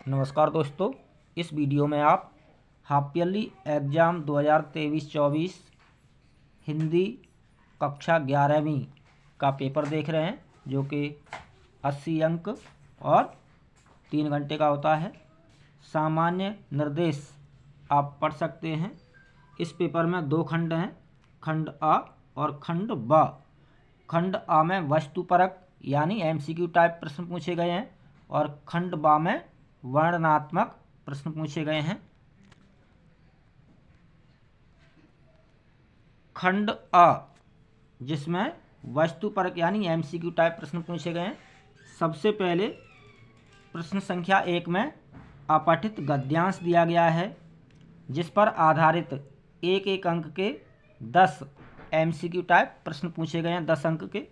नमस्कार दोस्तों, इस वीडियो में आप हाफ ईयरली एग्ज़ाम 2023-24 हिंदी कक्षा 11वीं का पेपर देख रहे हैं, जो कि 80 अंक और 3 घंटे का होता है। सामान्य निर्देश आप पढ़ सकते हैं। इस पेपर में 2 खंड हैं, खंड अ और खंड ब। खंड अ में वस्तुपरक यानी MCQ टाइप प्रश्न पूछे गए हैं और खंड ब में वर्णनात्मक प्रश्न पूछे गए हैं। खंड अ जिसमें वस्तुपरक यानी MCQ टाइप प्रश्न पूछे गए हैं। सबसे पहले प्रश्न संख्या 1 में अपठित गद्यांश दिया गया है, जिस पर आधारित एक एक अंक के 10 MCQ टाइप प्रश्न पूछे गए हैं, 10 अंक के।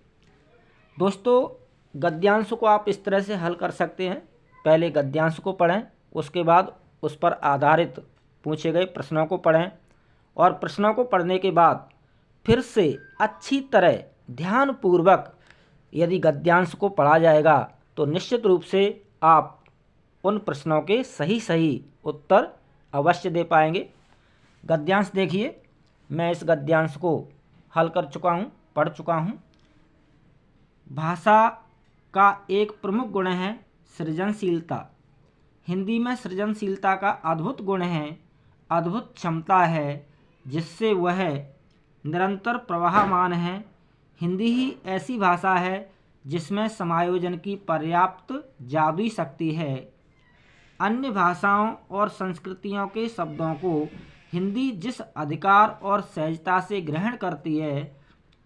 दोस्तों, गद्यांश को आप इस तरह से हल कर सकते हैं। पहले गद्यांश को पढ़ें, उसके बाद उस पर आधारित पूछे गए प्रश्नों को पढ़ें और प्रश्नों को पढ़ने के बाद फिर से अच्छी तरह ध्यानपूर्वक यदि गद्यांश को पढ़ा जाएगा तो निश्चित रूप से आप उन प्रश्नों के सही उत्तर अवश्य दे पाएंगे। गद्यांश देखिए, मैं इस गद्यांश को हल कर चुका हूँ, पढ़ चुका हूँ। भाषा का एक प्रमुख गुण है सृजनशीलता। हिंदी में सृजनशीलता का अद्भुत गुण है, अद्भुत क्षमता है, जिससे वह निरंतर प्रवाहमान है। हिंदी ही ऐसी भाषा है जिसमें समायोजन की पर्याप्त जादुई शक्ति है। अन्य भाषाओं और संस्कृतियों के शब्दों को हिंदी जिस अधिकार और सहजता से ग्रहण करती है,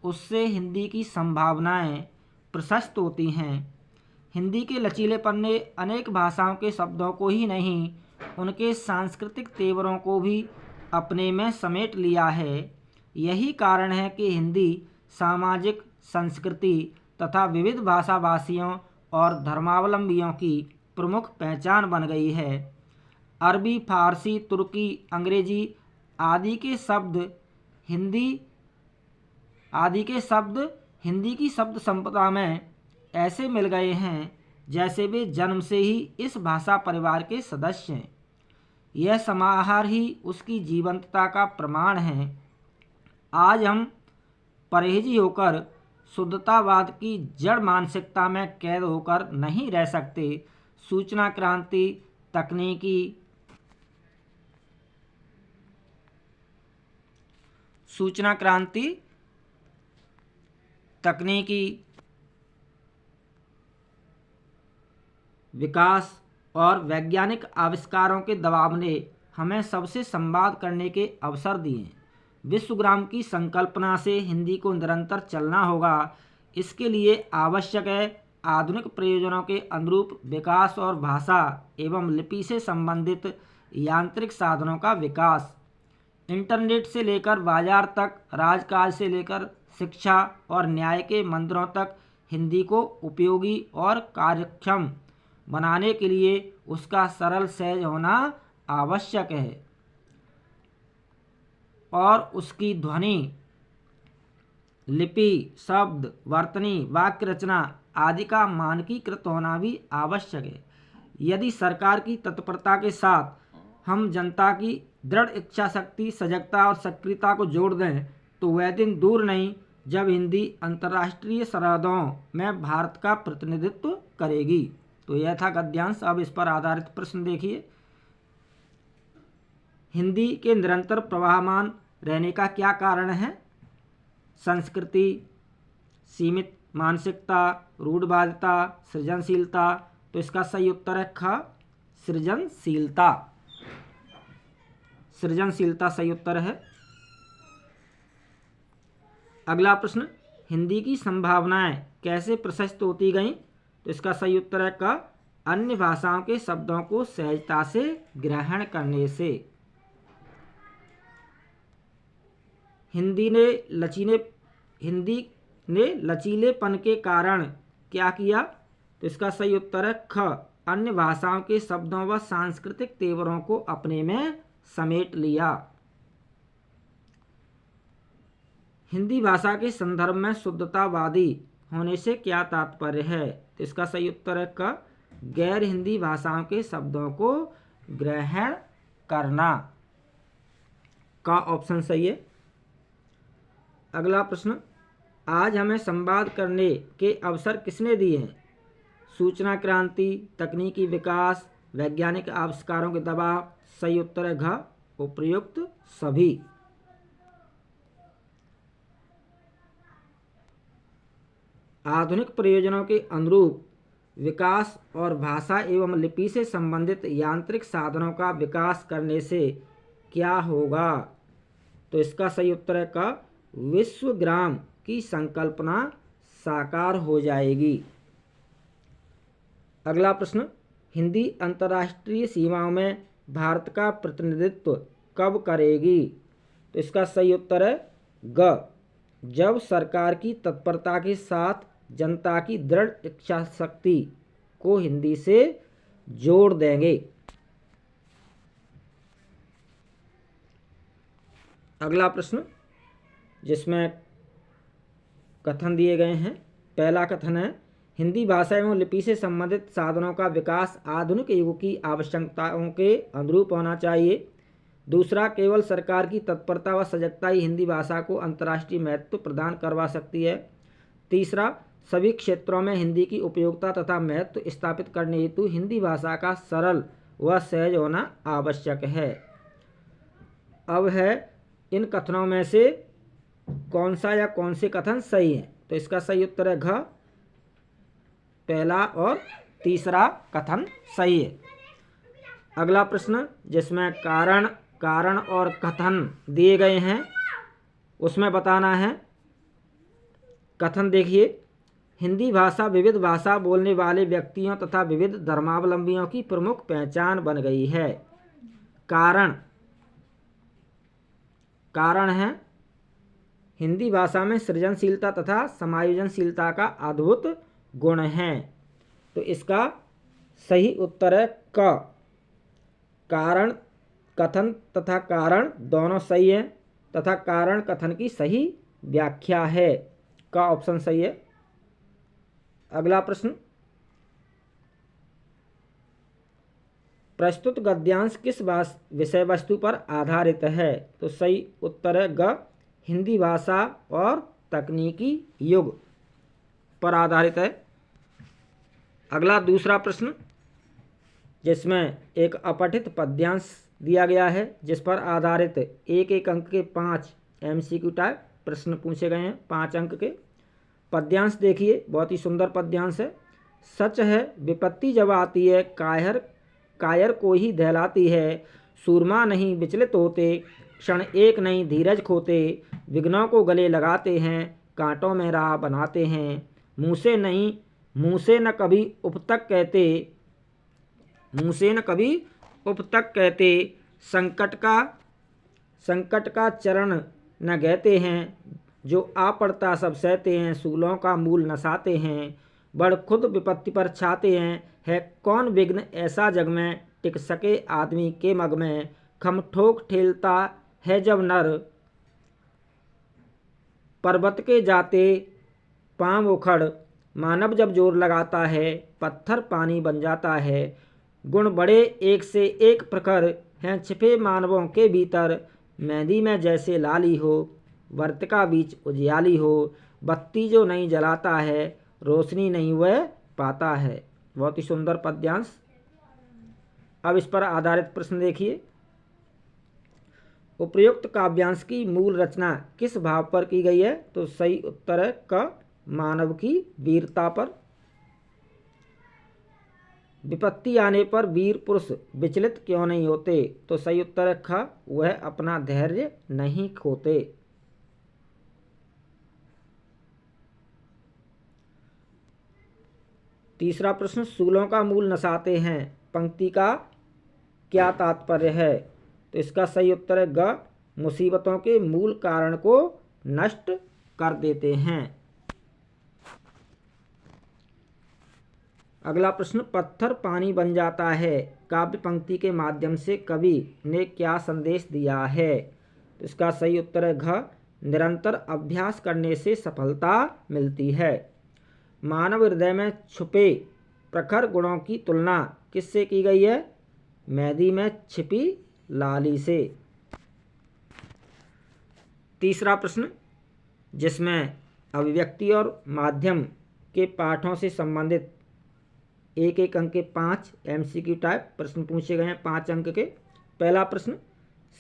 उससे हिंदी की संभावनाएं प्रशस्त होती हैं। हिंदी के लचीलेपन ने अनेक भाषाओं के शब्दों को ही नहीं, उनके सांस्कृतिक तेवरों को भी अपने में समेट लिया है। यही कारण है कि हिंदी सामाजिक संस्कृति तथा विविध भाषा भाषियों और धर्मावलंबियों की प्रमुख पहचान बन गई है। अरबी, फारसी, तुर्की, अंग्रेजी आदि के शब्द हिंदी की शब्द संपदा में ऐसे मिल गए हैं जैसे वे जन्म से ही इस भाषा परिवार के सदस्य हैं। यह समाहार ही उसकी जीवंतता का प्रमाण है। आज हम परहेजी होकर शुद्धतावाद की जड़ मानसिकता में कैद होकर नहीं रह सकते। सूचना क्रांति तकनीकी विकास और वैज्ञानिक आविष्कारों के दबाव ने हमें सबसे संवाद करने के अवसर दिए। विश्वग्राम की संकल्पना से हिंदी को निरंतर चलना होगा। इसके लिए आवश्यक है आधुनिक प्रयोजनों के अनुरूप विकास और भाषा एवं लिपि से संबंधित यांत्रिक साधनों का विकास। इंटरनेट से लेकर बाजार तक, राजकाज से लेकर शिक्षा और न्याय के मंदिरों तक हिंदी को उपयोगी और कार्यक्षम बनाने के लिए उसका सरल सहज होना आवश्यक है और उसकी ध्वनि, लिपि, शब्द, वर्तनी, वाक्य रचना आदि का मानकीकृत होना भी आवश्यक है। यदि सरकार की तत्परता के साथ हम जनता की दृढ़ इच्छा शक्ति, सजगता और सक्रियता को जोड़ दें तो वह दिन दूर नहीं जब हिंदी अंतर्राष्ट्रीय सरहदों में भारत का प्रतिनिधित्व करेगी। तो यह था गद्यांश। अब इस पर आधारित प्रश्न देखिए। हिंदी के निरंतर प्रवाहमान रहने का क्या कारण है? संस्कृति, सीमित मानसिकता, रूढ़वादिता, सृजनशीलता। तो इसका सही उत्तर है ख, सृजनशीलता। सृजनशीलता सही उत्तर है। अगला प्रश्न, हिंदी की संभावनाएं कैसे प्रशस्त होती गईं? तो इसका सही उत्तर है क, अन्य भाषाओं के शब्दों को सहजता से ग्रहण करने से। हिंदी ने लचीलेपन के कारण क्या किया? तो इसका सही उत्तर है ख, अन्य भाषाओं के शब्दों व सांस्कृतिक तेवरों को अपने में समेट लिया। हिंदी भाषा के संदर्भ में शुद्धतावादी होने से क्या तात्पर्य है? तो इसका सही उत्तर है क, गैर हिंदी भाषाओं के शब्दों को ग्रहण करना का ऑप्शन सही है। अगला प्रश्न, आज हमें संवाद करने के अवसर किसने दिए हैं? सूचना क्रांति, तकनीकी विकास, वैज्ञानिक आविष्कारों के दबाव। सही उत्तर है घ, उपर्युक्त सभी। आधुनिक प्रयोजनों के अनुरूप विकास और भाषा एवं लिपि से संबंधित यांत्रिक साधनों का विकास करने से क्या होगा? तो इसका सही उत्तर है का, विश्वग्राम की संकल्पना साकार हो जाएगी। अगला प्रश्न, हिंदी अंतर्राष्ट्रीय सीमाओं में भारत का प्रतिनिधित्व कब करेगी? तो इसका सही उत्तर है ग, जब सरकार की तत्परता के साथ जनता की दृढ़ इच्छा शक्ति को हिंदी से जोड़ देंगे। अगला प्रश्न, जिसमें कथन दिए गए हैं। पहला कथन है, हिंदी भाषा एवं लिपि से संबंधित साधनों का विकास आधुनिक युग की आवश्यकताओं के अनुरूप होना चाहिए। दूसरा, केवल सरकार की तत्परता व सजगता ही हिंदी भाषा को अंतर्राष्ट्रीय महत्व प्रदान करवा सकती है। तीसरा, सभी क्षेत्रों में हिंदी की उपयोगिता तथा महत्व स्थापित करने हेतु हिंदी भाषा का सरल व सहज होना आवश्यक है। अब है, इन कथनों में से कौन सा या कौन से कथन सही हैं? तो इसका सही उत्तर है घ, पहला और तीसरा कथन सही है। अगला प्रश्न, जिसमें कारण और कथन दिए गए हैं, उसमें बताना है। कथन देखिए, हिंदी भाषा विविध भाषा बोलने वाले व्यक्तियों तथा विविध धर्मावलंबियों की प्रमुख पहचान बन गई है। कारण है, हिंदी भाषा में सृजनशीलता तथा समायोजनशीलता का अद्भुत गुण है। तो इसका सही उत्तर है क, कारण कथन तथा कारण दोनों सही है तथा कारण कथन की सही व्याख्या है, का ऑप्शन सही है। अगला प्रश्न, प्रस्तुत गद्यांश किस विषय वस्तु पर आधारित है? तो सही उत्तर है ग, हिंदी भाषा और तकनीकी युग पर आधारित है। अगला दूसरा प्रश्न, जिसमें एक अपठित पद्यांश दिया गया है, जिस पर आधारित एक एक अंक के 5 MCQ टाइप प्रश्न पूछे गए हैं। 5 अंक के पद्यांश देखिए, बहुत ही सुंदर पद्यांश है। सच है विपत्ति जब आती है, कायर को ही दहलाती है। सूरमा नहीं विचलित होते, क्षण एक नहीं धीरज खोते। विघ्नों को गले लगाते हैं, कांटों में राह बनाते हैं। मुँह से न कभी उपतक कहते, संकट का चरण न गहते हैं। जो आ पड़ता सब सहते हैं, सूलों का मूल नसाते हैं। बड़ खुद विपत्ति पर छाते हैं, है कौन विघ्न ऐसा जग में। टिक सके आदमी के मग में, खम ठोक ठेलता है जब नर। पर्वत के जाते पांव उखड़, मानव जब जोर लगाता है, पत्थर पानी बन जाता है। गुण बड़े एक से एक प्रखर, हैं छिपे मानवों के भीतर। मेहंदी में जैसे लाली हो, वर्त का बीच उजियाली हो। बत्ती जो नहीं जलाता है, रोशनी नहीं वह पाता है। बहुत ही सुंदर पद्यांश। अब इस पर आधारित प्रश्न देखिए। उपर्युक्त काव्यांश की मूल रचना किस भाव पर की गई है? तो सही उत्तर है क, मानव की वीरता पर। विपत्ति आने पर वीर पुरुष विचलित क्यों नहीं होते? तो सही उत्तर है ख, वह अपना धैर्य नहीं खोते। तीसरा प्रश्न, सूलों का मूल नसाते हैं, पंक्ति का क्या तात्पर्य है? तो इसका सही उत्तर है ग, मुसीबतों के मूल कारण को नष्ट कर देते हैं। अगला प्रश्न, पत्थर पानी बन जाता है, काव्य पंक्ति के माध्यम से कवि ने क्या संदेश दिया है? तो इसका सही उत्तर है घ, निरंतर अभ्यास करने से सफलता मिलती है। मानव हृदय में छुपे प्रखर गुणों की तुलना किससे की गई है? मेहंदी में छिपी लाली से। तीसरा प्रश्न जिसमें अभिव्यक्ति और माध्यम के पाठों से संबंधित एक एक अंक के 5 MCQ टाइप प्रश्न पूछे गए हैं, 5 अंक के। पहला प्रश्न,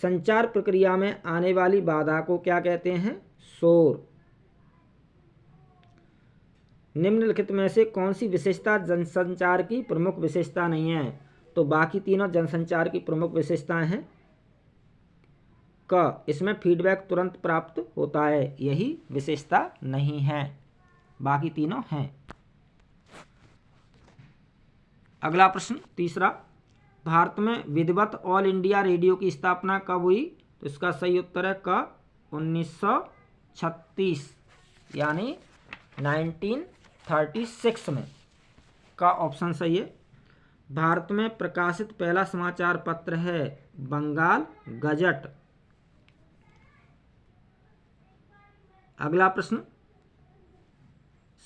संचार प्रक्रिया में आने वाली बाधा को क्या कहते हैं? शोर। निम्नलिखित में से कौन सी विशेषता जनसंचार की प्रमुख विशेषता नहीं है? तो बाकी तीनों जनसंचार की प्रमुख विशेषताएं हैं। क, इसमें फीडबैक तुरंत प्राप्त होता है, यही विशेषता नहीं है, बाकी तीनों हैं। अगला प्रश्न तीसरा, भारत में विधिवत ऑल इंडिया रेडियो की स्थापना कब हुई? तो इसका सही उत्तर है क, 1936 यानी 1936 में, का ऑप्शन सही है। भारत में प्रकाशित पहला समाचार पत्र है बंगाल गजट। अगला प्रश्न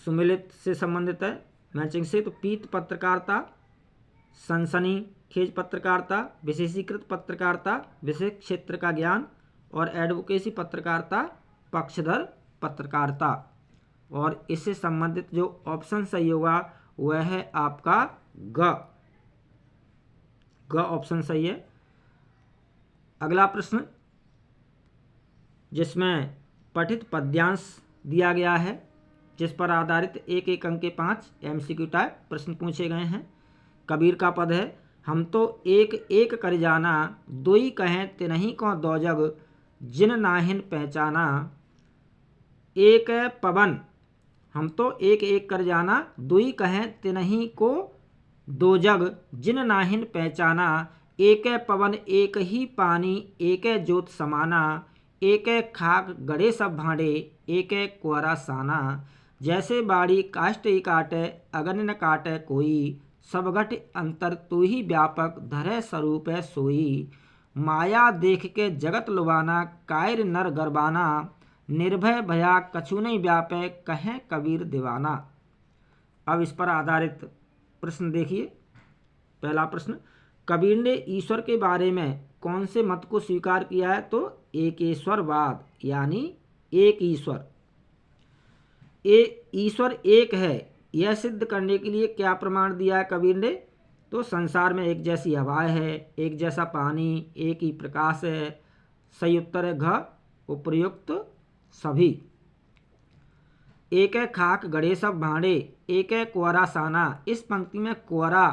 सुमेलित से संबंधित है, मैचिंग से। तो पीत पत्रकारिता, सनसनीखेज पत्रकारिता, विशेषीकृत पत्रकारिता, विशेष क्षेत्र का ज्ञान, और एडवोकेसी पत्रकारिता, पक्षधर पत्रकारिता। और इससे संबंधित जो ऑप्शन सही होगा वह है आपका ग ऑप्शन सही है। अगला प्रश्न जिसमें पठित पद्यांश दिया गया है, जिस पर आधारित एक एक अंक के 5 MCQ टाइप प्रश्न पूछे गए हैं। कबीर का पद है, हम तो एक एक कर जाना, दोई कहें तिन्हीं को दो जग, जिन नाहिन पहचाना। एक पवन, हम तो एक एक कर जाना, दोई कहें तिन्हीं को दो जग, जिन नाहिन पहचाना। एक पवन एक ही पानी, एक ज्योत समाना, एक खाक गड़े सब भांडे, एक कुंवरा साना। जैसे बाड़ी काष्ट ही काटे, अगन न काटे कोई, सब घट अंतर तू ही व्यापक, धरे स्वरूप है सोई। माया देख के जगत लुभाना, कायर नर गरबाना, निर्भय भया कछु नहीं व्यापे, कहें कबीर दीवाना। अब इस पर आधारित प्रश्न देखिए। पहला प्रश्न, कबीर ने ईश्वर के बारे में कौन से मत को स्वीकार किया है? तो एकेश्वरवाद, यानी एक ईश्वर। ईश्वर एक है यह सिद्ध करने के लिए क्या प्रमाण दिया है कबीर ने? तो संसार में एक जैसी हवाएं है, एक जैसा पानी, एक ही प्रकाश है। सही उत्तर है घ, उपर्युक्त सभी। एक है खाक गड़े सब भांडे, एक है कुंवरा साना। इस पंक्ति में कुंवरा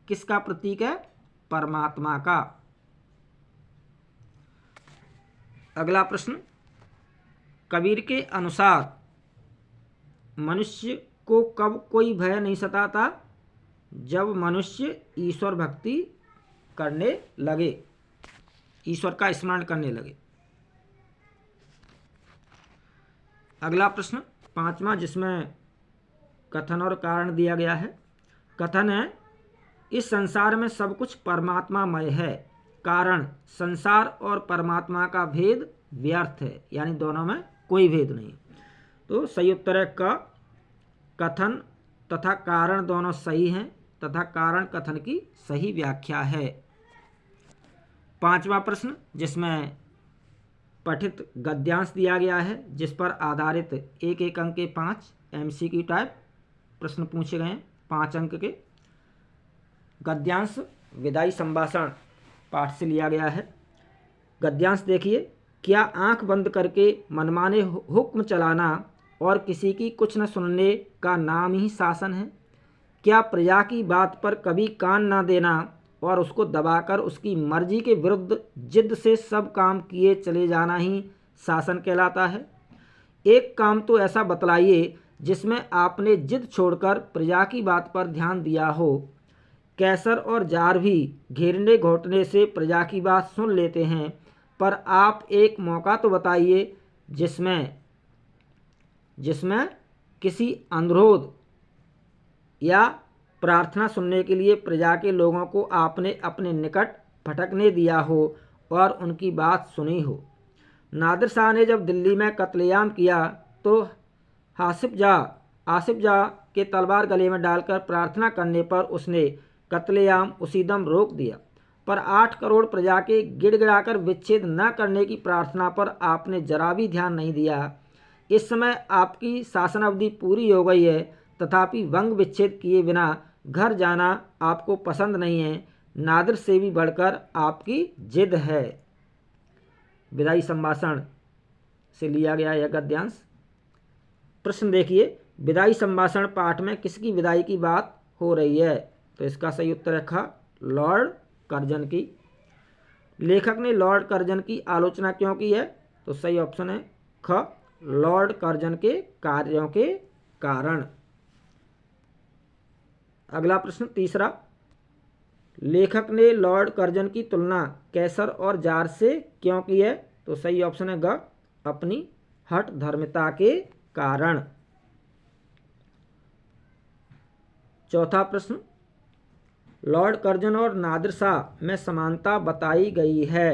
किसका प्रतीक है? परमात्मा का। अगला प्रश्न, कबीर के अनुसार मनुष्य को कब कोई भय नहीं सताता? जब मनुष्य ईश्वर भक्ति करने लगे, ईश्वर का स्मरण करने लगे। अगला प्रश्न पांचवा, जिसमें कथन और कारण दिया गया है। कथन है, इस संसार में सब कुछ परमात्मामय है, कारण संसार और परमात्मा का भेद व्यर्थ है, यानी दोनों में कोई भेद नहीं। तो सही उत्तर है क, कथन तथा कारण दोनों सही हैं तथा कारण कथन की सही व्याख्या है। पांचवा प्रश्न, जिसमें पठित गद्यांश दिया गया है, जिस पर आधारित एक एक अंक के 5 MCQ टाइप प्रश्न पूछे गए हैं, 5 अंक के। गद्यांश विदाई संभाषण पाठ से लिया गया है। गद्यांश देखिए, क्या आंख बंद करके मनमाने हुक्म चलाना और किसी की कुछ न सुनने का नाम ही शासन है? क्या प्रजा की बात पर कभी कान न देना और उसको दबाकर उसकी मर्जी के विरुद्ध जिद से सब काम किए चले जाना ही शासन कहलाता है? एक काम तो ऐसा बतलाइए जिसमें आपने जिद छोड़कर प्रजा की बात पर ध्यान दिया हो। कैसर और जार भी घेरने घोटने से प्रजा की बात सुन लेते हैं, पर आप एक मौका तो बताइए जिसमें किसी अनुरोध या प्रार्थना सुनने के लिए प्रजा के लोगों को आपने अपने निकट भटकने दिया हो और उनकी बात सुनी हो। नादिर शाह ने जब दिल्ली में कत्लेआम किया तो हासिफ जा आसिफ जाह के तलवार गले में डालकर प्रार्थना करने पर उसने कत्लेआम उसी दम रोक दिया, पर 8 करोड़ प्रजा के गिड़गिड़ाकर विच्छेद न करने की प्रार्थना पर आपने जरा भी ध्यान नहीं दिया। इस समय आपकी शासन अवधि पूरी हो गई है, तथापि वंग विच्छेद किए बिना घर जाना आपको पसंद नहीं है। नादिर से भी बढ़कर आपकी जिद है। विदाई संभाषण से लिया गया यह गद्यांश। प्रश्न देखिए, विदाई संभाषण पाठ में किसकी विदाई की बात हो रही है? तो इसका सही उत्तर है ख, लॉर्ड कर्जन की। लेखक ने लॉर्ड कर्जन की आलोचना क्यों की है? तो सही ऑप्शन है ख, लॉर्ड कर्जन के कार्यों के कारण। अगला प्रश्न तीसरा, लेखक ने लॉर्ड कर्जन की तुलना कैसर और जार से क्यों की है? तो सही ऑप्शन है ग, अपनी हठ धर्मिता के कारण। चौथा प्रश्न, लॉर्ड कर्जन और नादिर शाह में समानता बताई गई है।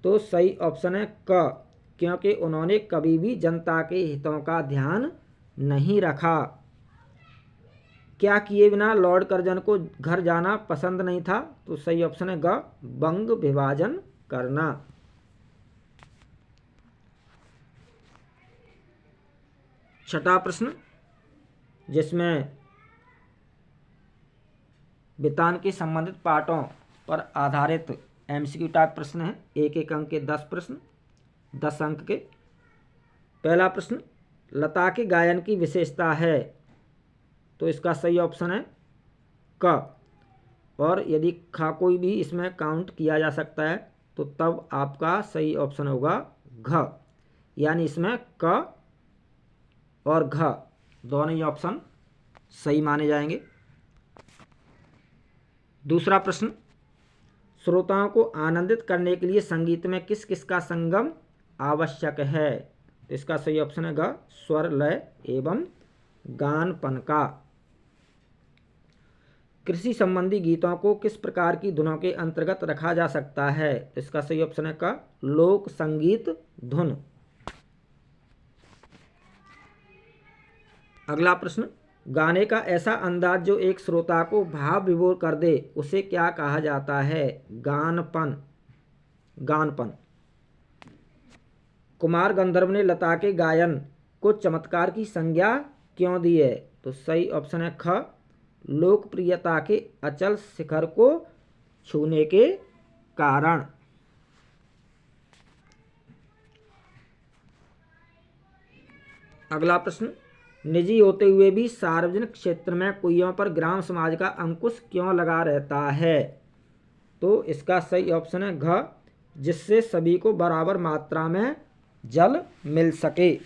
तो सही ऑप्शन है क, क्योंकि उन्होंने कभी भी जनता के हितों का ध्यान नहीं रखा। क्या किए बिना लॉर्ड कर्जन को घर जाना पसंद नहीं था? तो सही ऑप्शन है ग, वंग विभाजन करना। छठा प्रश्न, जिसमें वितान के संबंधित पाठों पर आधारित एमसीक्यू टाइप प्रश्न है। एक अंक के 10 प्रश्न, 10 अंक के। पहला प्रश्न, लता के गायन की विशेषता है। तो इसका सही ऑप्शन है क, और यदि खा कोई भी इसमें काउंट किया जा सकता है तो तब आपका सही ऑप्शन होगा घ, यानी इसमें क और घ दोनों ही ऑप्शन सही माने जाएंगे। दूसरा प्रश्न, श्रोताओं को आनंदित करने के लिए संगीत में किस किस का संगम आवश्यक है? इसका सही ऑप्शन है ग, स्वर लय एवं गानपन का। कृषि संबंधी गीतों को किस प्रकार की धुनों के अंतर्गत रखा जा सकता है? इसका सही ऑप्शन है क, लोक संगीत धुन। अगला प्रश्न, गाने का ऐसा अंदाज जो एक श्रोता को भाव विभोर कर दे उसे क्या कहा जाता है? गानपन, गानपन। कुमार गंधर्व ने लता के गायन को चमत्कार की संज्ञा क्यों दी है? तो सही ऑप्शन है ख, लोकप्रियता के अचल शिखर को छूने के कारण। अगला प्रश्न, निजी होते हुए भी सार्वजनिक क्षेत्र में कुइयों पर ग्राम समाज का अंकुश क्यों लगा रहता है? तो इसका सही ऑप्शन है घ, जिससे सभी को बराबर मात्रा में जल मिल सके।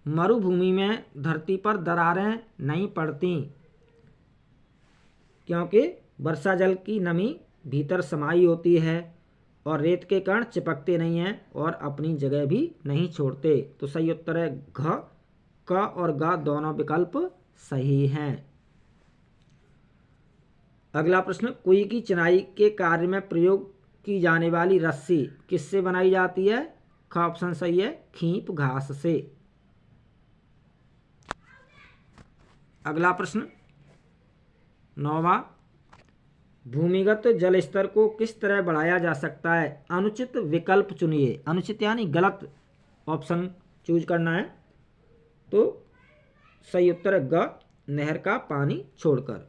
मरुभूमि में धरती पर दरारें नहीं पड़ती क्योंकि वर्षा जल की नमी भीतर समाई होती है और रेत के कण चिपकते नहीं हैं और अपनी जगह भी नहीं छोड़ते। तो सही उत्तर है घ, क और ग दोनों विकल्प सही हैं। अगला प्रश्न, कुई की चिनाई के कार्य में प्रयोग की जाने वाली रस्सी किससे बनाई जाती है? ख ऑप्शन सही है, खींप घास से। अगला प्रश्न 9वां, भूमिगत जल स्तर को किस तरह बढ़ाया जा सकता है? अनुचित विकल्प चुनिए। अनुचित यानी गलत ऑप्शन चूज करना है। तो सही उत्तर है ग, नहर का पानी छोड़कर।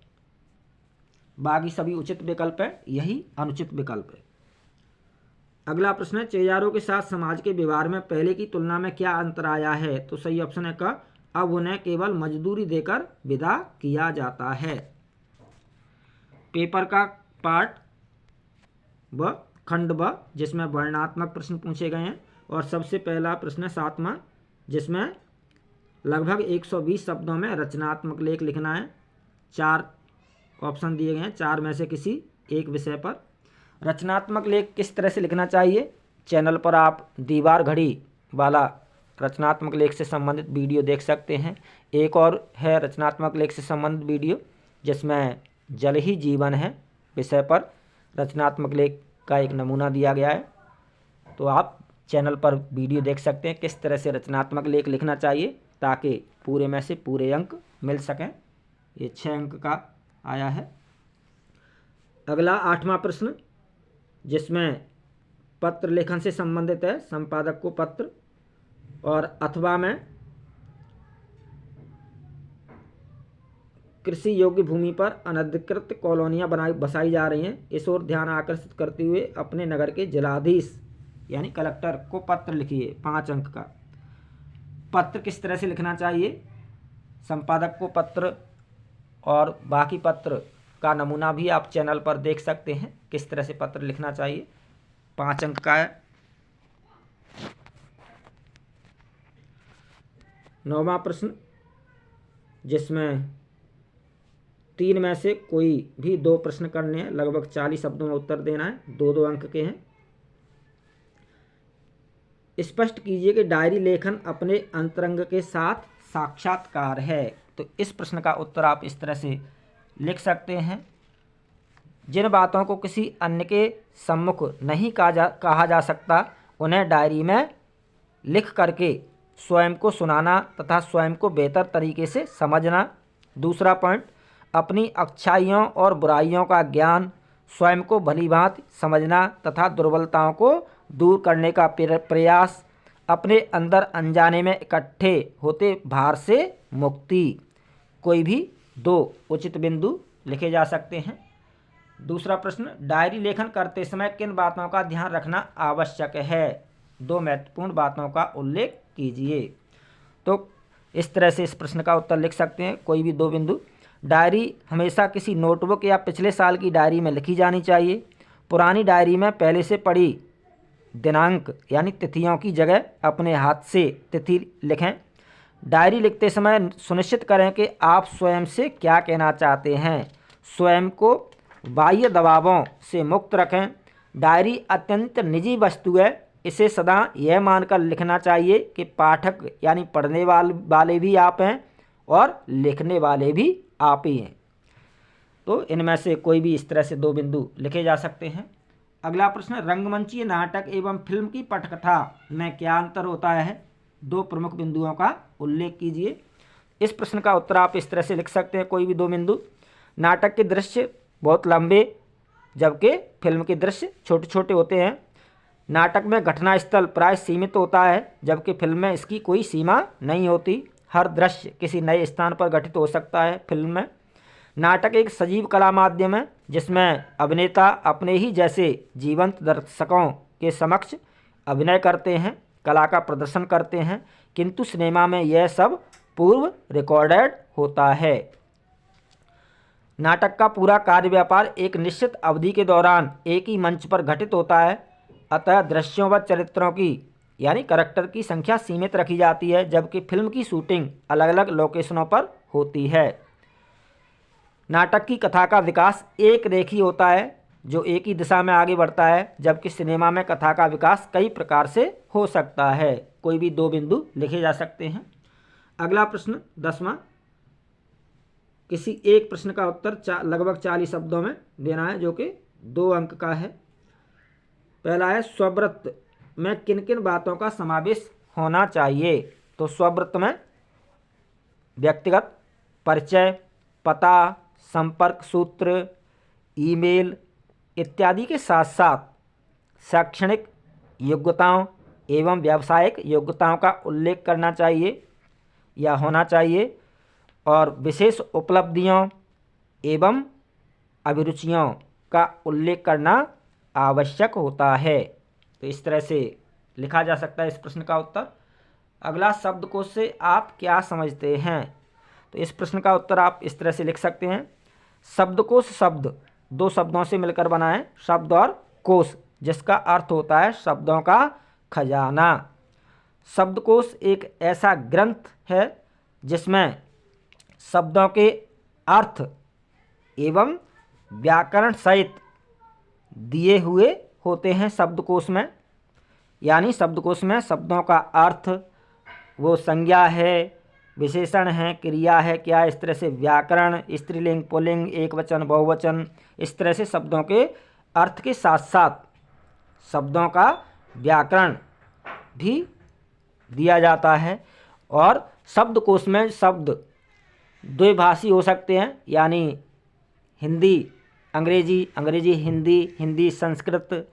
बाकी सभी उचित विकल्प है, यही अनुचित विकल्प है। अगला प्रश्न है, चेजारों के साथ समाज के व्यवहार में पहले की तुलना में क्या अंतर आया है? तो सही ऑप्शन है क, अब उन्हें केवल मजदूरी देकर विदा किया जाता है। पेपर का पार्ट व खंड व, जिसमें वर्णनात्मक प्रश्न पूछे गए हैं और सबसे पहला प्रश्न है 7वां, जिसमें लगभग 120 शब्दों में रचनात्मक लेख लिखना है। 4 ऑप्शन दिए गए हैं, 4 में से किसी एक विषय पर। रचनात्मक लेख किस तरह से लिखना चाहिए? चैनल पर आप दीवार घड़ी वाला रचनात्मक लेख से संबंधित वीडियो देख सकते हैं। एक और है रचनात्मक लेख से संबंधित वीडियो, जिसमें जल ही जीवन है विषय पर रचनात्मक लेख का एक नमूना दिया गया है। तो आप चैनल पर वीडियो देख सकते हैं किस तरह से रचनात्मक लेख लिखना चाहिए ताकि पूरे में से पूरे अंक मिल सकें। ये 6 अंक का आया है। अगला 8वां प्रश्न जिसमें पत्र लेखन से संबंधित है, संपादक को पत्र और अथवा में कृषि योग्य भूमि पर अनधिकृत कॉलोनियां बसाई जा रही हैं, इस ओर ध्यान आकर्षित करते हुए अपने नगर के जिलाधीश यानी कलेक्टर को पत्र लिखिए। 5 अंक का। पत्र किस तरह से लिखना चाहिए, संपादक को पत्र और बाकी पत्र का नमूना भी आप चैनल पर देख सकते हैं किस तरह से पत्र लिखना चाहिए। 5 अंक का है। 9वां प्रश्न जिसमें 3 में से कोई भी 2 प्रश्न करने हैं, लगभग 40 शब्दों में उत्तर देना है, 2-2 अंक के हैं। स्पष्ट कीजिए कि डायरी लेखन अपने अंतरंग के साथ साक्षात्कार है। तो इस प्रश्न का उत्तर आप इस तरह से लिख सकते हैं, जिन बातों को किसी अन्य के सम्मुख नहीं कहा जा सकता उन्हें डायरी में लिख करके स्वयं को सुनाना तथा स्वयं को बेहतर तरीके से समझना। दूसरा पॉइंट, अपनी अच्छाइयों और बुराइयों का ज्ञान, स्वयं को भलीभांति समझना तथा दुर्बलताओं को दूर करने का प्रयास, अपने अंदर अनजाने में इकट्ठे होते भार से मुक्ति। कोई भी 2 उचित बिंदु लिखे जा सकते हैं। दूसरा प्रश्न, डायरी लेखन करते समय किन बातों का ध्यान रखना आवश्यक है, 2 महत्वपूर्ण बातों का उल्लेख कीजिए। तो इस तरह से इस प्रश्न का उत्तर लिख सकते हैं, कोई भी 2 बिंदु। डायरी हमेशा किसी नोटबुक या पिछले साल की डायरी में लिखी जानी चाहिए। पुरानी डायरी में पहले से पड़ी दिनांक यानी तिथियों की जगह अपने हाथ से तिथि लिखें। डायरी लिखते समय सुनिश्चित करें कि आप स्वयं से क्या कहना चाहते हैं। स्वयं को बाह्य दबावों से मुक्त रखें। डायरी अत्यंत निजी वस्तु है, इसे सदा यह मानकर लिखना चाहिए कि पाठक यानी पढ़ने वाले भी आप हैं और लिखने वाले भी आप ही हैं। तो इनमें से कोई भी इस तरह से 2 बिंदु लिखे जा सकते हैं। अगला प्रश्न, रंगमंचीय नाटक एवं फिल्म की पटकथा में क्या अंतर होता है, 2 प्रमुख बिंदुओं का उल्लेख कीजिए। इस प्रश्न का उत्तर आप इस तरह से लिख सकते हैं, कोई भी 2 बिंदु। नाटक के दृश्य बहुत लंबे जबकि फिल्म के दृश्य छोटे छोटे होते हैं। नाटक में घटना स्थल प्राय सीमित होता है जबकि फिल्म में इसकी कोई सीमा नहीं होती। हर दृश्य किसी नए स्थान पर घटित हो सकता है फिल्म में। नाटक एक सजीव कला माध्यम है जिसमें अभिनेता अपने ही जैसे जीवंत दर्शकों के समक्ष अभिनय करते हैं, कला का प्रदर्शन करते हैं, किंतु सिनेमा में यह सब पूर्व रिकॉर्डेड होता है। नाटक का पूरा कार्य व्यापार एक निश्चित अवधि के दौरान एक ही मंच पर घटित होता है, अतः दृश्यों व चरित्रों की यानी करैक्टर की संख्या सीमित रखी जाती है, जबकि फिल्म की शूटिंग अलग अलग लोकेशनों पर होती है। नाटक की कथा का विकास एक रेखी होता है जो एक ही दिशा में आगे बढ़ता है, जबकि सिनेमा में कथा का विकास कई प्रकार से हो सकता है। कोई भी 2 बिंदु लिखे जा सकते हैं। अगला प्रश्न 10वां, किसी एक प्रश्न का उत्तर लगभग 40 शब्दों में देना है जो कि 2 अंक का है। पहला है, स्वव्रत में किन किन बातों का समावेश होना चाहिए। तो स्वव्रत में व्यक्तिगत परिचय, पता, संपर्क सूत्र, ईमेल इत्यादि के साथ साथ शैक्षणिक योग्यताओं एवं व्यावसायिक योग्यताओं का उल्लेख करना चाहिए या होना चाहिए और विशेष उपलब्धियों एवं अभिरुचियों का उल्लेख करना आवश्यक होता है। तो इस तरह से लिखा जा सकता है इस प्रश्न का उत्तर। अगला, शब्दकोश से आप क्या समझते हैं। तो इस प्रश्न का उत्तर आप इस तरह से लिख सकते हैं, शब्दकोश शब्द 2 शब्दों से मिलकर बना है, शब्द और कोश, जिसका अर्थ होता है शब्दों का खजाना। शब्दकोश एक ऐसा ग्रंथ है जिसमें शब्दों के अर्थ एवं व्याकरण सहित दिए हुए होते हैं शब्दकोश में। यानी शब्दकोश में शब्दों का अर्थ, वो संज्ञा है, विशेषण है, क्रिया है, क्या, इस तरह से व्याकरण, स्त्रीलिंग, पुल्लिंग, एकवचन, बहुवचन, इस तरह से शब्दों के अर्थ के साथ साथ शब्दों का व्याकरण भी दिया जाता है। और शब्दकोश में शब्द द्विभाषी हो सकते हैं, यानी हिंदी अंग्रेजी, अंग्रेजी हिंदी, हिंदी संस्कृत,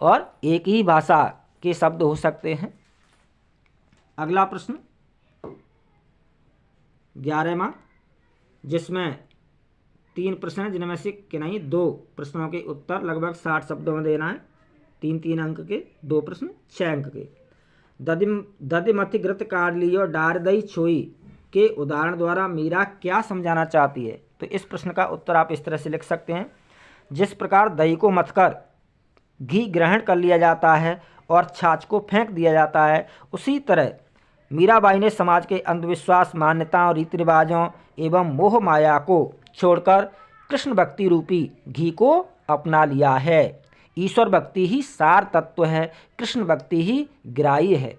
और एक ही भाषा के शब्द हो सकते हैं। अगला प्रश्न 11वां, जिसमें 3 प्रश्न हैं, जिनमें से कि नहीं 2 प्रश्नों के उत्तर लगभग 60 शब्दों में देना है। 3-3 अंक के 2 प्रश्न 6 अंक के। दधिमथि घृत काढ़लियो डार दई छोई के उदाहरण द्वारा मीरा क्या समझाना चाहती है? तो इस प्रश्न का उत्तर आप इस तरह से लिख सकते हैं, जिस प्रकार दही को मथकर घी ग्रहण कर लिया जाता है और छाछ को फेंक दिया जाता है, उसी तरह मीराबाई ने समाज के अंधविश्वास, मान्यताओं, रीति रिवाजों एवं मोह माया को छोड़कर कृष्ण भक्ति रूपी घी को अपना लिया है। ईश्वर भक्ति ही सार तत्व है, कृष्ण भक्ति ही ग्राह्य है।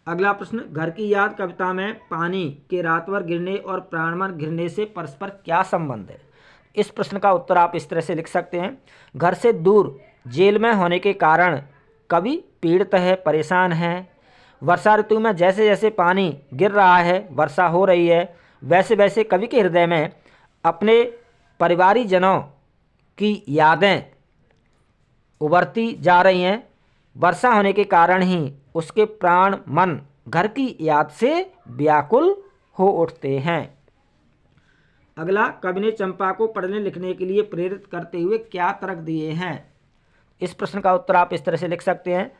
अगला प्रश्न, घर की याद कविता में पानी के रात भर गिरने और प्राणभर गिरने से परस्पर क्या संबंध है? इस प्रश्न का उत्तर आप इस तरह से लिख सकते हैं, घर से दूर जेल में होने के कारण कवि पीड़ित है, परेशान है। वर्षा ऋतु में जैसे जैसे पानी गिर रहा है, वर्षा हो रही है, वैसे वैसे कवि के हृदय में अपने परिवारीजनों की यादें उभरती जा रही हैं। वर्षा होने के कारण ही उसके प्राण मन घर की याद से व्याकुल हो उठते हैं। अगला, कवि ने चंपा को पढ़ने लिखने के लिए प्रेरित करते हुए क्या तर्क दिए हैं? इस प्रश्न का उत्तर आप इस तरह से लिख सकते हैं,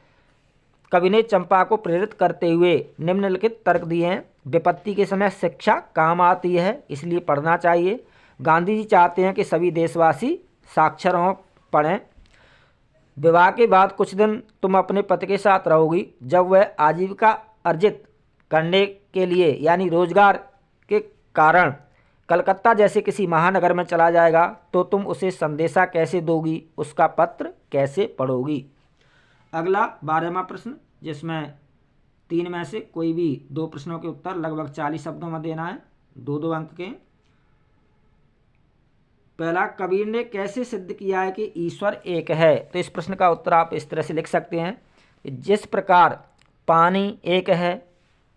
कवि ने चंपा को प्रेरित करते हुए निम्नलिखित तर्क दिए हैं। विपत्ति के समय शिक्षा काम आती है, इसलिए पढ़ना चाहिए। गांधी जी चाहते हैं कि सभी देशवासी साक्षर हों, पढ़ें। विवाह के बाद कुछ दिन तुम अपने पति के साथ रहोगी, जब वह आजीविका अर्जित करने के लिए यानी रोजगार के कारण कलकत्ता जैसे किसी महानगर में चला जाएगा, तो तुम उसे संदेशा कैसे दोगी, उसका पत्र कैसे पढ़ोगी? अगला 12वां प्रश्न, जिसमें 3 में से कोई भी 2 प्रश्नों के उत्तर लगभग 40 शब्दों में देना है, 2-2 अंक के। पहला, कबीर ने कैसे सिद्ध किया है कि ईश्वर एक है? तो इस प्रश्न का उत्तर आप इस तरह से लिख सकते हैं, जिस प्रकार पानी एक है,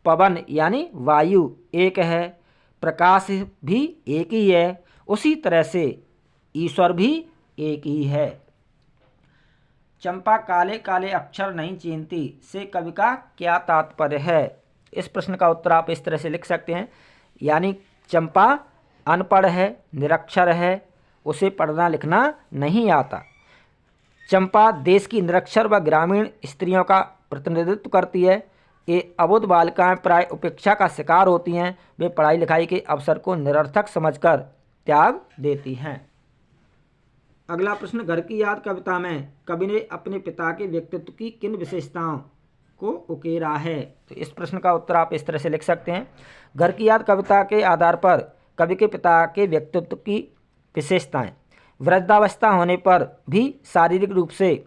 पवन यानी वायु एक है, प्रकाश भी एक ही है, उसी तरह से ईश्वर भी एक ही है। चंपा काले काले अक्षर नहीं चीनती से कवि का क्या तात्पर्य है? इस प्रश्न का उत्तर आप इस तरह से लिख सकते हैं, यानी चंपा अनपढ़ है, निरक्षर है, उसे पढ़ना लिखना नहीं आता। चंपा देश की निरक्षर व ग्रामीण स्त्रियों का प्रतिनिधित्व करती है। ये अबुध बालिकाएं प्राय उपेक्षा का शिकार होती हैं, वे पढ़ाई लिखाई के अवसर को निरर्थक समझकर त्याग देती हैं। अगला प्रश्न, घर की याद कविता में कवि ने अपने पिता के व्यक्तित्व की किन विशेषताओं को उकेरा है? तो इस प्रश्न का उत्तर आप इस तरह से लिख सकते हैं, घर की याद कविता के आधार पर कवि के पिता के व्यक्तित्व की विशेषताएं: वृद्धावस्था होने पर भी शारीरिक रूप से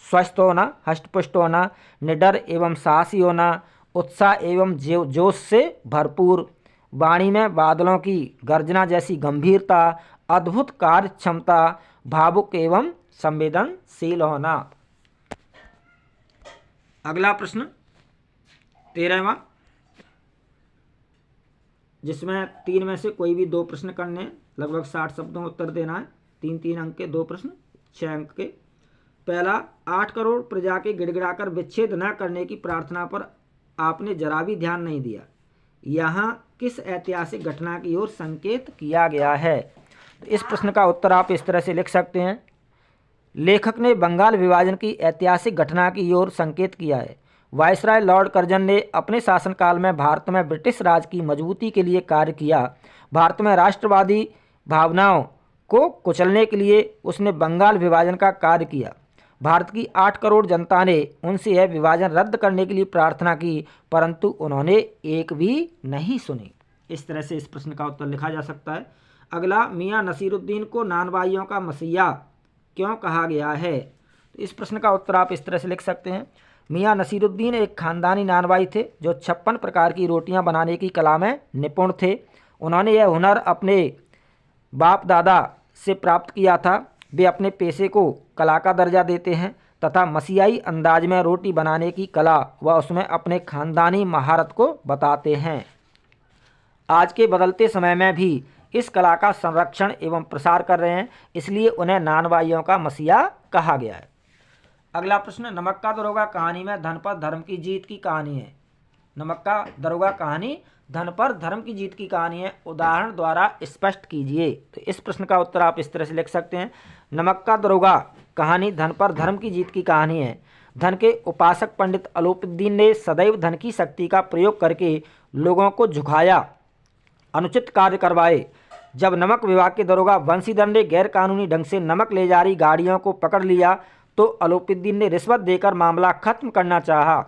स्वस्थ होना, हष्टपुष्ट होना, निडर एवं साहसी होना, उत्साह एवं जोश से भरपूर, वाणी में बादलों की गर्जना जैसी गंभीरता, अद्भुत कार्य क्षमता, भावुक एवं संवेदनशील होना। अगला प्रश्न 13वां, जिसमें 3 में से कोई भी 2 प्रश्न करने हैं, लगभग 60 शब्दों में उत्तर देना है। 3-3 अंक के 2 प्रश्न 6 अंक के। पहला, 8 करोड़ प्रजा के गिड़गिड़ाकर विच्छेद न करने की प्रार्थना पर आपने जरा भी ध्यान नहीं दिया। यहाँ किस ऐतिहासिक घटना की ओर संकेत किया गया है? तो इस प्रश्न का उत्तर आप इस तरह से लिख सकते हैं, लेखक ने बंगाल विभाजन की ऐतिहासिक घटना की ओर संकेत किया है। वायसराय लॉर्ड कर्जन ने अपने शासनकाल में भारत में ब्रिटिश राज की मजबूती के लिए कार्य किया। भारत में राष्ट्रवादी भावनाओं को कुचलने के लिए उसने बंगाल विभाजन का कार्य किया। भारत की 8 करोड़ जनता ने उनसे यह विभाजन रद्द करने के लिए प्रार्थना की, परंतु उन्होंने एक भी नहीं सुनी। इस तरह से इस प्रश्न का उत्तर लिखा जा सकता है। अगला, मियाँ नसीरुद्दीन को नानवाइयों का मसीहा क्यों कहा गया है? तो इस प्रश्न का उत्तर आप इस तरह से लिख सकते हैं, मियाँ नसीरुद्दीन एक खानदानी नानवाई थे जो 56 प्रकार की रोटियां बनाने की कला में निपुण थे। उन्होंने यह हुनर अपने बाप दादा से प्राप्त किया था। वे अपने पेशे को कला का दर्जा देते हैं तथा मसीहाई अंदाज में रोटी बनाने की कला व उसमें अपने खानदानी महारत को बताते हैं। आज के बदलते समय में भी इस कला का संरक्षण एवं प्रसार कर रहे हैं, इसलिए उन्हें नानवाइयों का मसीहा कहा गया है। अगला प्रश्न, नमक का दरोगा कहानी में धन पर धर्म की जीत की कहानी है। नमक का दरोगा कहानी धन पर धर्म की जीत की कहानी है, उदाहरण द्वारा स्पष्ट कीजिए। तो इस प्रश्न का उत्तर आप इस तरह से लिख सकते हैं, नमक का दरोगा कहानी धन पर धर्म की जीत की कहानी है। धन के उपासक पंडित अलोपीदीन ने सदैव धन की शक्ति का प्रयोग करके लोगों को झुकाया, अनुचित कार्य करवाए। जब नमक विभाग के दरोगा बंशीधर ने गैरकानूनी ढंग से नमक ले जा रही गाड़ियों को पकड़ लिया तो अलोपीदीन ने रिश्वत देकर मामला खत्म करना चाहा,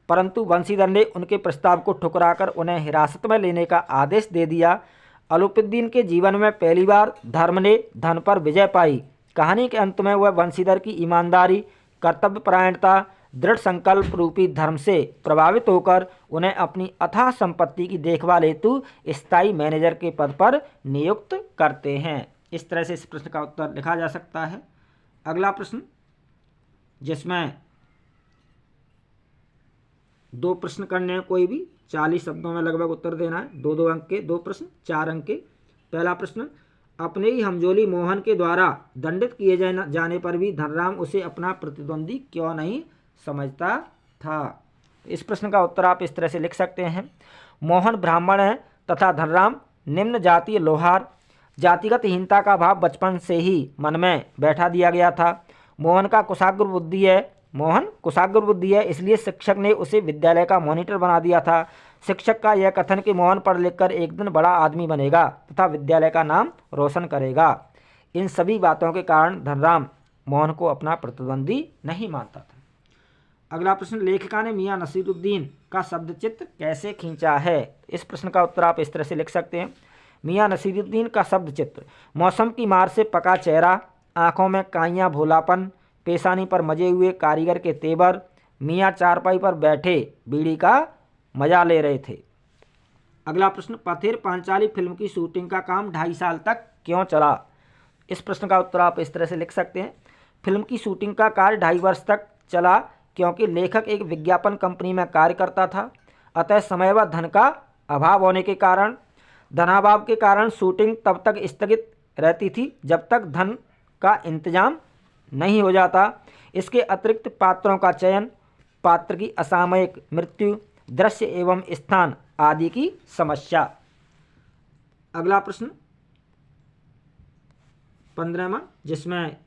परंतु बंशीधर ने उनके प्रस्ताव को ठुकराकर उन्हें हिरासत में लेने का आदेश दे दिया। अलोपीदीन के जीवन में पहली बार धर्म ने धन पर विजय पाई। कहानी के अंत में वह बंशीधर की ईमानदारी, कर्तव्यपरायणता, दृढ़ संकल्प रूपी धर्म से प्रभावित होकर उन्हें अपनी अथाह संपत्ति की देखभाल हेतु स्थायी मैनेजर के पद पर नियुक्त करते हैं। इस तरह से इस प्रश्न का उत्तर लिखा जा सकता है। अगला प्रश्न, जिसमें 2 प्रश्न करने हैं, कोई भी 40 शब्दों में लगभग उत्तर देना है। 2-2 अंक के 2 प्रश्न, 4 अंक के। पहला प्रश्न, अपने ही हमजोली मोहन के द्वारा दंडित किए जाने पर भी धनराम उसे अपना प्रतिद्वंदी क्यों नहीं समझता था। इस प्रश्न का उत्तर आप इस तरह से लिख सकते हैं, मोहन ब्राह्मण है तथा धनराम निम्न जातीय लोहार। जातिगत हीनता का भाव बचपन से ही मन में बैठा दिया गया था। मोहन कुशाग्र बुद्धि है, इसलिए शिक्षक ने उसे विद्यालय का मॉनिटर बना दिया था। शिक्षक का यह कथन कि मोहन पढ़ लिख कर एक दिन बड़ा आदमी बनेगा तथा विद्यालय का नाम रोशन करेगा, इन सभी बातों के कारण धनराम मोहन को अपना प्रतिद्वंदी नहीं मानता था। अगला प्रश्न, लेखिका ने मियां नसीरुद्दीन का शब्द चित्र कैसे खींचा है। इस प्रश्न का उत्तर आप इस तरह से लिख सकते हैं, मियां नसीरुद्दीन का शब्द चित्र, मौसम की मार से पका चेहरा, आंखों में काइयाँ भोलापन, पेशानी पर मजे हुए कारीगर के तेवर, मियाँ चारपाई पर बैठे बीड़ी का मजा ले रहे थे। अगला प्रश्न, पथेर पांचाली फिल्म की शूटिंग का काम 2.5 साल तक क्यों चला। इस प्रश्न का उत्तर आप इस तरह से लिख सकते हैं, फिल्म की शूटिंग का कार्य 2.5 वर्ष तक चला क्योंकि लेखक एक विज्ञापन कंपनी में कार्य करता था। अतः समय व धन का अभाव होने के कारण, धनाभाव के कारण शूटिंग तब तक स्थगित रहती थी जब तक धन का इंतजाम नहीं हो जाता। इसके अतिरिक्त पात्रों का चयन, पात्र की असामयिक मृत्यु, दृश्य एवं स्थान आदि की समस्या। अगला प्रश्न 15वां, जिसमें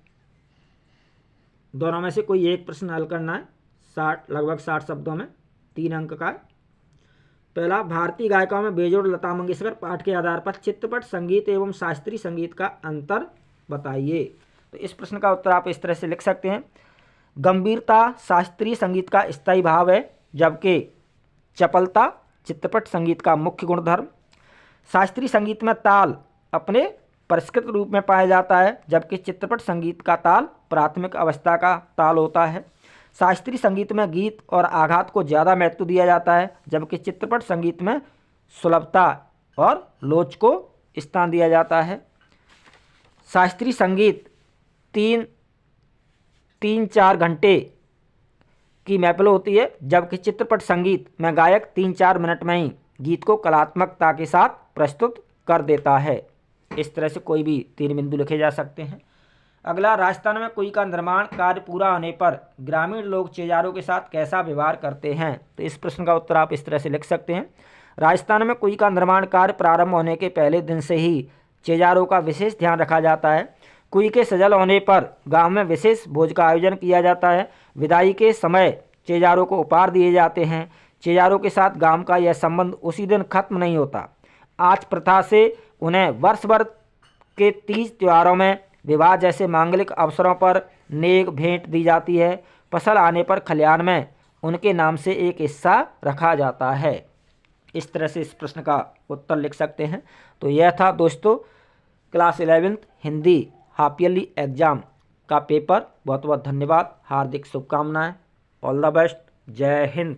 दोनों में से कोई एक प्रश्न हल करना है, लगभग 60 शब्दों में, 3 अंक का है। पहला, भारतीय गायकों में बेजोड़ लता मंगेशकर पाठ के आधार पर चित्रपट संगीत एवं शास्त्रीय संगीत का अंतर बताइए। तो इस प्रश्न का उत्तर आप इस तरह से लिख सकते हैं, गंभीरता शास्त्रीय संगीत का स्थायी भाव है, जबकि चपलता चित्रपट संगीत का मुख्य गुणधर्म। शास्त्रीय संगीत में ताल अपने परिष्कृत रूप में पाया जाता है, जबकि चित्रपट संगीत का ताल प्राथमिक अवस्था का ताल होता है। शास्त्रीय संगीत में गीत और आघात को ज़्यादा महत्व दिया जाता है, जबकि चित्रपट संगीत में सुलभता और लोच को स्थान दिया जाता है। शास्त्रीय संगीत 3-4 घंटे की महफिल होती है, जबकि चित्रपट संगीत में गायक 3-4 मिनट में ही गीत को कलात्मकता के साथ प्रस्तुत कर देता है। इस तरह से कोई भी 3 बिंदु लिखे जा सकते हैं। अगला, राजस्थान में कुई का निर्माण कार्य पूरा होने पर ग्रामीण लोग चेजारों के साथ कैसा व्यवहार करते हैं। तो इस प्रश्न का उत्तर आप इस तरह से लिख सकते हैं, राजस्थान में कुई का निर्माण कार्य प्रारंभ होने के पहले दिन से ही चेजारों का विशेष ध्यान रखा जाता है। कुई के सजल होने पर गांव में विशेष भोज का आयोजन किया जाता है। विदाई के समय चेजारों को उपहार दिए जाते हैं। चेजारों के साथ गांव का यह संबंध उसी दिन खत्म नहीं होता। आज प्रथा से उन्हें वर्ष भर के 30 त्योहारों में, विवाह जैसे मांगलिक अवसरों पर नेक भेंट दी जाती है। फसल आने पर खलिहान में उनके नाम से एक हिस्सा रखा जाता है। इस तरह से इस प्रश्न का उत्तर लिख सकते हैं। तो यह था दोस्तों class 11th Hindi half yearly exam का पेपर। बहुत बहुत धन्यवाद, हार्दिक शुभकामनाएं, ऑल द बेस्ट, जय हिंद।